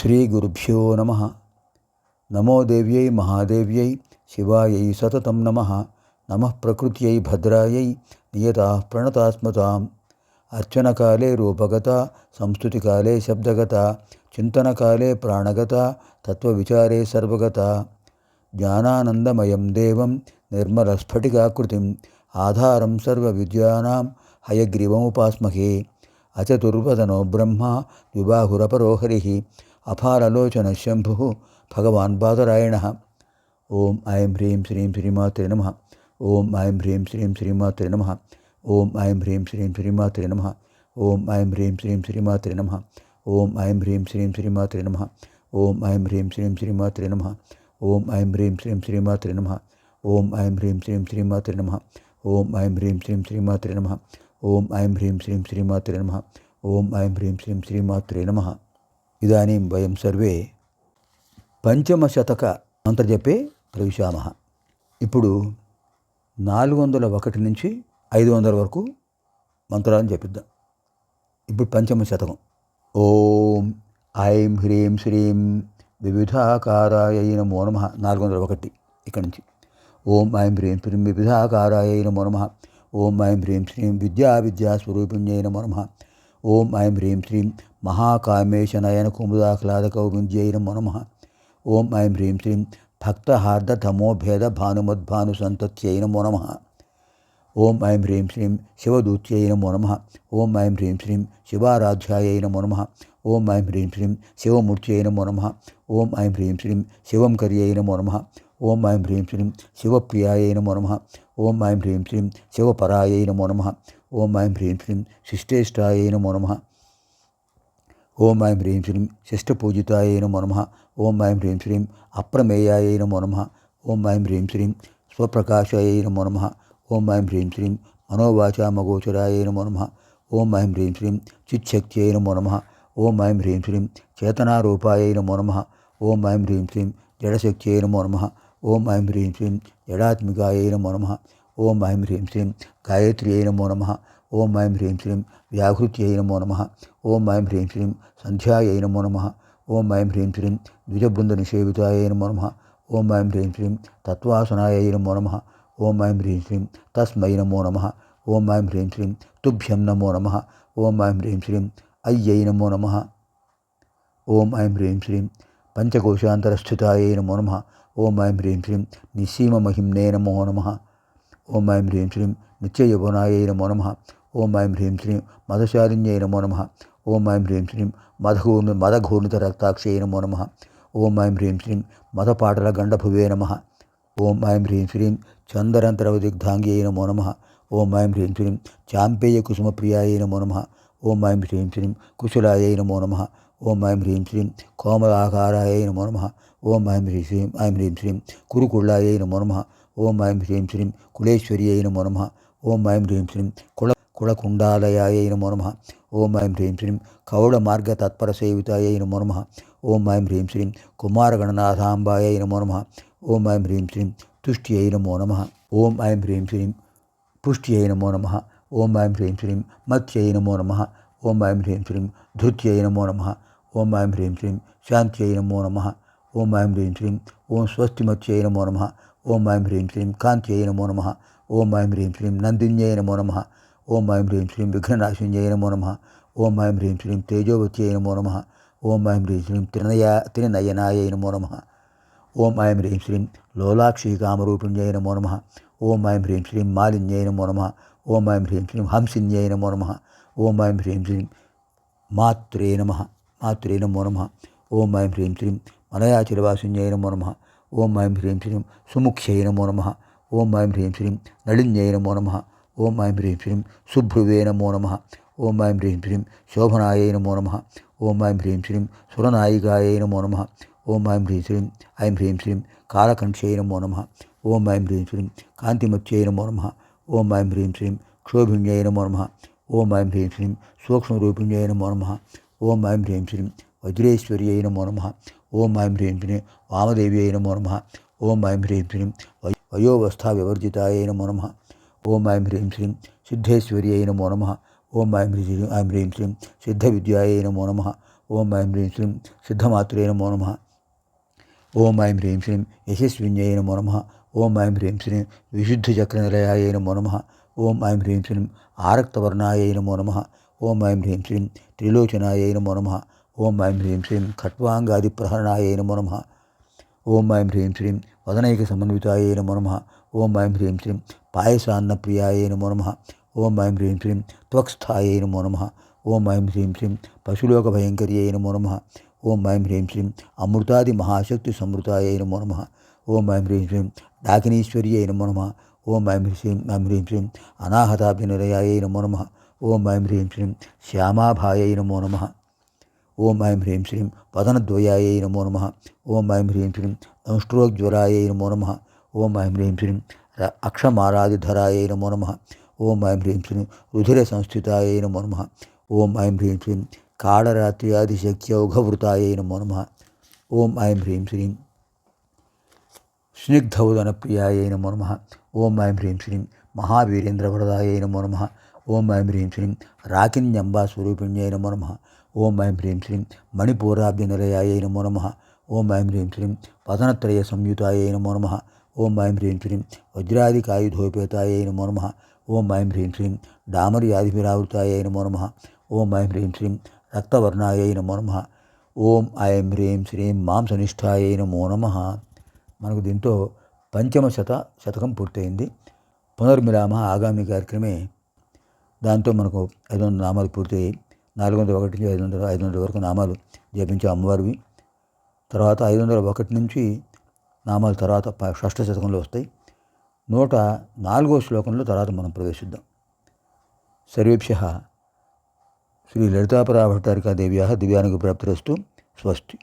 శ్రీ గురుభ్యో నమ. నమో దేవ్యై మహాదేవ్యై శివాయై సతతం నమ. నమః ప్రకృత్యై భద్రాయై నియతా ప్రణతాస్మతాం. అర్చనకాలే రూపగత, సంస్తుతికాలే శబ్దగత, చింతనకాలే ప్రాణగత, తత్వవిచారే సర్వగత. జ్ఞానానందమయం దేవం నిర్మలస్ఫటికాకృతిం ఆధారం సర్వవిద్యానాం హయగ్రీవముపాస్మహే. అచతుర్వదనో బ్రహ్మ ద్విబాహురపరో హరిః అపారలోచన శంభు భగవాన్ బాదరాయణః. ఓం ఐం హ్రీం శ్రీం శ్రీమాత్రే నమః. ఓం ఐం హ్రీం శ్రీం శ్రీమాత్రే నమః. ఓం ఐం హ్రీం శ్రీం శ్రీమాత్రే నమః. ఓం ఐం హ్రీం శ్రీం శ్రీమాత్రే నమః. ఓం ఐం హ్రీం శ్రీం శ్రీమాత్రే నమః. ఓం ఐం హ్రీం శ్రీం శ్రీమాత్రే నమః. ఓం ఐం హ్రీం శ్రీం శ్రీమాత్రే నమః. ఓం ఐం హ్రీం శ్రీం శ్రీమాత్రే నమః. ఓం ఐం హ్రీం శ్రీం శ్రీమాత్రే నమః. ఓం ఐం హ్రీం శ్రీం శ్రీమాత్రే నమః. ఓం ఐం హ్రీం శ్రీం శ్రీమాత్రే నమః. ఇదానీం వయం సర్వే పంచమశతక మంత్రజపే ప్రవిశామః. ఇప్పుడు 401 నుంచి 500 వరకు మంత్రాలను జపిద్దాం. ఇప్పుడు పంచమ శతకం. ఓం ఐం హ్రీం శ్రీం వివిధాకారాయ నమో నమః. 401 ఇక్కడి నుంచి. ఓం ఐం హ్రీం శ్రీం వివిధాకారాయ నమో నమః. ఓం ఐం హ్రీం శ్రీం విద్యాస్వరూపిణ్యై నమో నమః. ఓం ఐం హ్రీం శ్రీం మహాకామేశ నయన కుముదాహ్లాదకౌవింద్యై నమో నమః. ఓం ఐం హ్రీం శ్రీం భక్తహార్దతమోభేద భానుమద్భానుసంతత్యై నమో నమః. ఓం ఐం హ్రీం శ్రీం శివదూత్యై నమో నమః. ఓం ఐం హ్రీం శ్రీం శివారాధ్యాయై నమో నమః. ఓం ఐం హ్రీం శ్రీం శివమూర్త్యై నమో నమః. ఓం ఐం హ్రీం శ్రీం శివంకర్యై నమో నమః. ఓం ఐం హ్రీం శ్రీం శివప్రియాయై నమో నమః. ఓం ఐం హ్రీం శ్రీం శివపరాయై నమో నమః. ఓం ఐం హ్రీం శ్రీం శిష్టేష్టాయై నమో నమః. ఓం ఐం హ్రీం శ్రీం శిష్టపూజితాయై నమో నమః. ఓం ఐం హ్రీం శ్రీం అప్రమేయాయై నమో నమః. ఓం ఐం హ్రీం శ్రీం స్వప్రకాశాయై నమో నమః. ఓం ఐం హ్రీం శ్రీం మనోవాచామగోచరాయై నమో నమః. ఓం ఐం హ్రీం శ్రీం చిచ్చక్త్యై నమో నమః. ఓం ఐం హ్రీం శ్రీం చేతనారూపాయై నమో నమః. ఓం ఐం హ్రీం శ్రీం జడశక్త్యై నమో నమః. ఓం ఐం హ్రీం శ్రీం జడాత్మికాయై నమో నమః. ఓం ఐం హ్రీం శ్రీం గాయత్ర్యై నమో నమః. ఓం ఐం హ్రీం శ్రీం వ్యాహృత్యై నమో నమః. ఓం ఐం హ్రీం శ్రీం సంధ్యాయై నమో నమః. ఓం ఐం హ్రీం శ్రీం ద్విజబృంద నిషేవితాయై నమో నమః. ఓం ఐం హ్రీం శ్రీం తత్వాసనాయై నమో నమః. ఓం ఐం హ్రీం శ్రీం తస్మై నమో నమః. ఓం ఐం హ్రీం శ్రీం తుభ్యం నమో నమః. ఓం ఐం హ్రీం శ్రీం అయ్యై నమో నమః. ఓం ఐం హ్రీం శ్రీం పంచకోశాంతరస్థితాయై నమో నమః. ఓం ఐం హ్రీం శ్రీం నిస్సీమమహిమ్నే నమో నమః. ఓం ఐం హ్రీం శ్రీం నిత్యయౌవనాయై నమో నమః. ఓం ఐం హ్రీం శ్రీం మదశాలిన్యై నమో నమః. ఓం ఐం హ్రీం శ్రీం మదఘూర్ణిత రక్తాక్షై నమో నమః. ఓం ఐం హ్రీం శ్రీం మదపాటల గండభువే నమః. ఓం ఐం హ్రీం శ్రీం చందరంతరవదిగ్ధాంగ్యై నమో నమః. ఓం ఐం హ్రీం శ్రీం చాంపేయ కుసుమప్రియాయై నమో నమః. ఓం ఐం హ్రీం శ్రీం కుశలాయై నమో నమః. ఓం ఐం హ్రీం శ్రీం కోమలాకారాయై నమో నమః. ఓం ఐం హ్రీం శ్రీం కురుకుళ్ళాయై నమో నమః. ఓం ఐం హ్రీం శ్రీం కులేశ్వర్యై నమో నమః. ఓం ఐం హ్రీం శ్రీం కుళకుండాలయాయై నమో నమః. ఓం ఐం హ్రీం శ్రీం కౌళమార్గతత్పరసేవితాయై నమో నమః. ఓం ఐం హ్రీం శ్రీం కుమారగణనాథాంబాయై నమో నమః. ఓం ఐం హ్రీం శ్రీం తుష్ట్యై నమో నమః. ఓం ఐం హ్రీం శ్రీం పుష్ట్యై నమో నమః. ఓం ఐం హ్రీం శ్రీం మత్స్యై నమో నమః. ఓం ఐం హ్రీం శ్రీం ధృత్యై నమో నమః. ఓం ఐం హ్రీం శ్రీం శాంత్యై నమో నమః. ఓం ఐం హ్రీం శ్రీం ఓం స్వస్తిమత్యై నమో నమః. ఓం ఐం హ్రీం శ్రీం కాంత్యై నమో నమః. ఓం ఐం హ్రీం శ్రీం నందిన్యై నమో నమః. ఓం ఐం హ్రీం శ్రీం విఘ్ననాశిన్యై నమో నమః. ఓం ఐం హ్రీం శ్రీం తేజోవత్యై నమో నమః. ఓం ఐం హ్రీం శ్రీం త్రినయనాయై నమో నమః. ఓం ఐం హ్రీం శ్రీం లోలాక్షీకామరూపిణ్యై నమో నమః. ఓం ఐం హ్రీం శ్రీం మాలిన్యై నమో నమః. ఓం ఐం హ్రీం శ్రీం హంసిన్యై నమో నమః. ఓం ఐం హ్రీం శ్రీం మాత్రే నమో నమః. ఓం ఐం హ్రీం శ్రీం మనయాచిరవాసిన్యై నమో నమః. ఓం ఐం హ్రీం శ్రీం సుముఖ్యై నమో నమః. ఓం ఐం హ్రీం శ్రీం నళిన్యై నమో నమః. ఓం ఐం హ్రీం శ్రీం శుభ్రువే నమో నమః. ఓం ఐం హ్రీం శ్రీం శోభనాయై నమో నమః. ఓం ఐం హ్రీం శ్రీం సురనాయికాయై నమో నమః. ఓం ఐం హ్రీం శ్రీం కాలకంఠ్యై నమో నమః. ఓం ఐం హ్రీం శ్రీం కాంతిమత్యై నమో నమః. ఓం ఐం హ్రీం శ్రీం క్షోభిణ్యై నమో నమః. ఓం ఐం హ్రీం శ్రీం సూక్ష్మరూపిణ్యై నమో నమః. ఓం ఐం హ్రీం శ్రీం వజ్రేశ్వర్యై నమో నమః. ఓం ఐం హ్రీం శ్రీం వామదేవ్యై నమో నమః. ఓం ఐం హ్రీం శ్రీం వయోవస్థా వివర్జితాయై నమో నమః. ఓం ఐం హ్రీం శ్రీం సిద్ధేశ్వర్యై నమో నమః. ఓం ఐం హ్రీం శ్రీం సిద్ధవిద్యాయై నమో నమః. ఓం ఐం హ్రీం శ్రీం సిద్ధమాత్రే నమో నమః. ఓం ఐం హ్రీం శ్రీం యశస్విన్యై నమో నమః. ఓం ఐం హ్రీం శ్రీం విశుద్ధచక్రనిలయాయ నమో నమః. ఓం ఐం హ్రీం శ్రీం ఆరక్తవర్ణాయ నమో నమః. ఓం ఐం హ్రీం శ్రీం త్రిలోచనాయ నమో నమః. ఓం ఐం హ్రీం శ్రీం ఖట్వాంగాదిప్రహరణాయ నమో నమః. ఓం ఐం హ్రీం శ్రీం వదనైక సమన్వితాయ నమో నమః. ఓం ఐం హ్రీం శ్రీం పాయసాన్నప్రియాయ నమో నమః. ఓం ఐం హ్రీం శ్రీం త్వక్స్థాయై నమో నమః. ఓం ఐం హ్రీం శ్రీం పశులోక భయంకర్యై నమో నమః. ఓం ఐం హ్రీం శ్రీం అమృతాది మహాశక్తి సమృతాయై నమో నమః. ఓం ఐం హ్రీం శ్రీం డాకినీశ్వర్యై నమో నమః. ఓం ఐం హ్రీం శ్రీం అనాహతాభినిలయాయ నమో నమః. ఓం ఐం హ్రీం శ్రీం శ్యామాభాయై నమో నమః. ఓం ఐం హ్రీం శ్రీం వదనద్వయాయై నమో నమః. ఓం ఐం హ్రీం శ్రీం దంష్ట్రోజ్వరాయై నమో నమః. ఓం ఐం హ్రీం శ్రీం అక్షమారాదిధరాయై నమో నమః. ఓం ఐం హ్రీం శ్రీం రుధిర సంస్థితాయై నమో నమః. ఓం ఐం హ్రీం శ్రీం కాళరాత్ర్యాదిశక్త్యౌఘవృతాయై నమో నమః. ఓం ఐం హ్రీం శ్రీం స్నిగ్ధౌదనప్రియాయై నమో నమః. ఓం ఐం హ్రీం శ్రీం మహావీరేంద్రవరదాయై నమో నమః. ఓం ఐం హ్రీం శ్రీం రాకిన్యంబాస్వరూపిణ్యై నమో నమః. ఓం ఐం హ్రీం శ్రీం మణిపూరాబ్జనిలయాయై నమో నమః. ఓం ఐం హ్రీం శ్రీం పదనత్రయ సంయుతాయై నమో నమః. ఓం ఐం హ్రీం శ్రీం వజ్రాదికాయుధోపేతాయై నమో నమః. ఓం ఐం హ్రీం శ్రీం డామర్యాదిభిరావృతాయై నమో నమః. ఓం ఐం హ్రీం శ్రీం రక్తవర్ణాయై నమో నమః. ఓం ఐం హ్రీం శ్రీం మాంసనిష్ఠాయై నమో నమః. మనకు దీంతో పంచమ శతకం పూర్తయింది. పునర్మిలామ ఆగామి కార్యక్రమే. దాంతో మనకు 500 నామాలు పూర్తయ్యాయి. 401 నుంచి 500 వరకు నామాలు జపించే అమ్మవారివి. తర్వాత 501 నుంచి నామాలు తర్వాత షష్ఠ శతకంలో వస్తాయి. 104వ శ్లోకంలో తర్వాత మనం ప్రవేశిద్దాం. సర్వేభ్యః శ్రీ లలితాపరాభట్టారికా దేవ్యాः దివ్యానుగ్రహప్రాప్తిరస్తు. స్వస్తి.